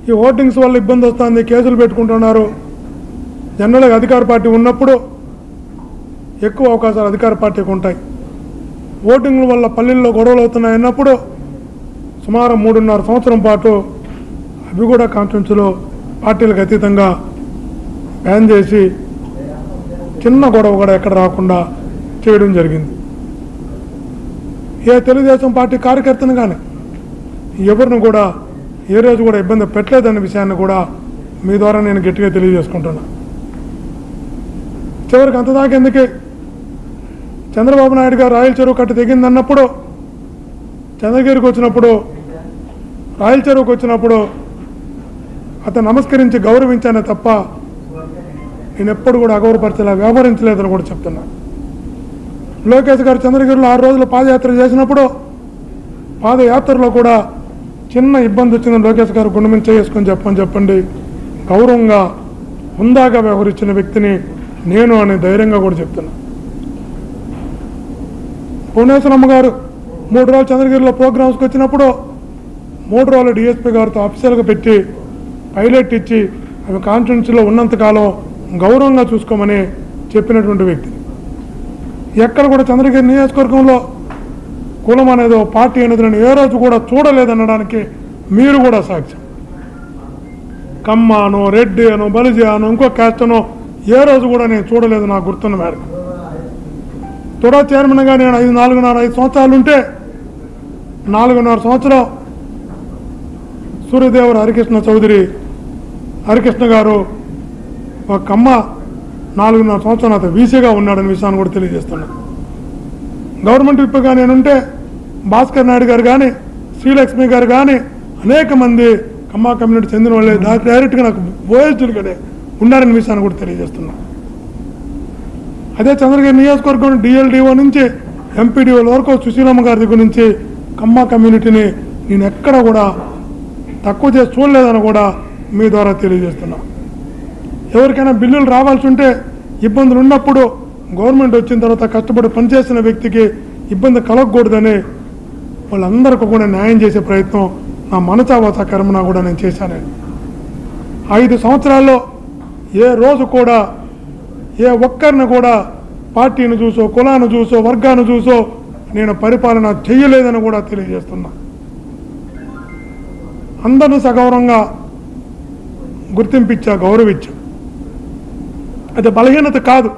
ఈ ఓటింగ్స్ వల్ల ఇబ్బంది వస్తుంది, కేసులు పెట్టుకుంటున్నారు. జనరల్గా అధికార పార్టీ ఉన్నప్పుడు ఎక్కువ అవకాశాలు అధికార పార్టీకి ఉంటాయి. ఓటింగ్ల వల్ల పల్లెల్లో గొడవలు అవుతున్నాయి అన్నప్పుడు సుమారు 3.5 సంవత్సరం పాటు అవి కూడా కాన్స్టిట్యూన్సీలో పార్టీలకు అతీతంగా బ్యాన్ చేసి చిన్న గొడవ కూడా ఎక్కడ రాకుండా చేయడం జరిగింది. ఏ తెలుగుదేశం పార్టీ కార్యకర్తను కానీ ఎవరిని కూడా ఏ రోజు కూడా ఇబ్బంది పెట్టలేదనే విషయాన్ని కూడా మీ ద్వారా నేను గట్టిగా తెలియజేసుకుంటున్నా. చివరికి అంతదాకెందుకే చంద్రబాబు నాయుడు గారు రాయల చెరువు కట్టు తెగిందన్నప్పుడు చంద్రగిరికి వచ్చినప్పుడు రాయల చెరువుకు వచ్చినప్పుడు అతను నమస్కరించి గౌరవించానే తప్ప నేను ఎప్పుడు కూడా అగౌరవపరిచేలా వ్యవహరించలేదని కూడా చెప్తున్నా. లోకేష్ గారు చంద్రగిరిలో 6 రోజులు పాదయాత్ర చేసినప్పుడు పాదయాత్రలో కూడా చిన్న ఇబ్బంది వచ్చిందని లోకేష్ గారు గుండె మీద చేసుకొని చెప్పండి గౌరవంగా హుందాగా వ్యవహరించిన వ్యక్తిని నేను అని ధైర్యంగా కూడా చెప్తున్నా. భువనేశ్వరమ్మ గారు 3 రోజులు చంద్రగిరిలో ప్రోగ్రామ్స్కి వచ్చినప్పుడు 3 రోజులు డిఎస్పీ గారితో అఫీషియల్గా పెట్టి పైలట్ ఇచ్చి అవి కాన్స్టిట్యున్సీలో ఉన్నంతకాలం గౌరవంగా చూసుకోమని చెప్పినటువంటి వ్యక్తి. ఎక్కడ కూడా చంద్రగిరి నియోజకవర్గంలో కులం అనేదో పార్టీ అనేది నేను ఏ రోజు కూడా చూడలేదనడానికి మీరు కూడా సాక్ష్యం. కమ్మానో రెడ్డి అనో బలిజీ అనో ఇంకో క్యాస్ట్ అనో ఏ రోజు కూడా నేను చూడలేదు నాకు గుర్తున్న మేరకు. తుడా చైర్మన్గా నేను 4.5 సంవత్సరాలు ఉంటే 4.5 సంవత్సరం సూర్యదేవర హరికృష్ణ గారు ఒక కమ్మ 4.5 సంవత్సరం అతను వీసీగా ఉన్నాడనే విషయాన్ని కూడా తెలియజేస్తున్నాను. గవర్నమెంట్ విప్గా నేనుంటే భాస్కర్ నాయుడు గారు కానీ శ్రీలక్ష్మి గారు కానీ అనేక మంది కమ్మా కమ్యూనిటీ చెందిన వాళ్ళే డైరెక్ట్గా నాకు ఓఎస్డీలుగానే ఉన్నారనే విషయాన్ని కూడా తెలియజేస్తున్నాను. అదే చంద్రగిరి నియోజకవర్గం డిఎల్డిఓ నుంచి ఎంపీడీఓల వరకు సుశీలమ్మ గారి దగ్గర నుంచి కమ్మా కమ్యూనిటీని నేను ఎక్కడ కూడా తక్కువ చేసి చూడలేదని కూడా మీ ద్వారా తెలియజేస్తున్నా. ఎవరికైనా బిల్లులు రావాల్సి ఉంటే ఇబ్బందులు ఉన్నప్పుడు గవర్నమెంట్ వచ్చిన తర్వాత కష్టపడి పనిచేసిన వ్యక్తికి ఇబ్బంది కలగకూడదని వాళ్ళందరికీ కూడా న్యాయం చేసే ప్రయత్నం నా మనసావాస కర్మన కూడా నేను చేశాను. 5 సంవత్సరాల్లో ఏ రోజు కూడా ఏ ఒక్కరిని కూడా పార్టీని చూసో కులాన్ని చూసో వర్గాన్ని చూసో నేను పరిపాలన చేయలేదని కూడా తెలియజేస్తున్నా. అందరినీ సగౌరవంగా గుర్తింపించా, గౌరవించా. అది బలహీనత కాదు.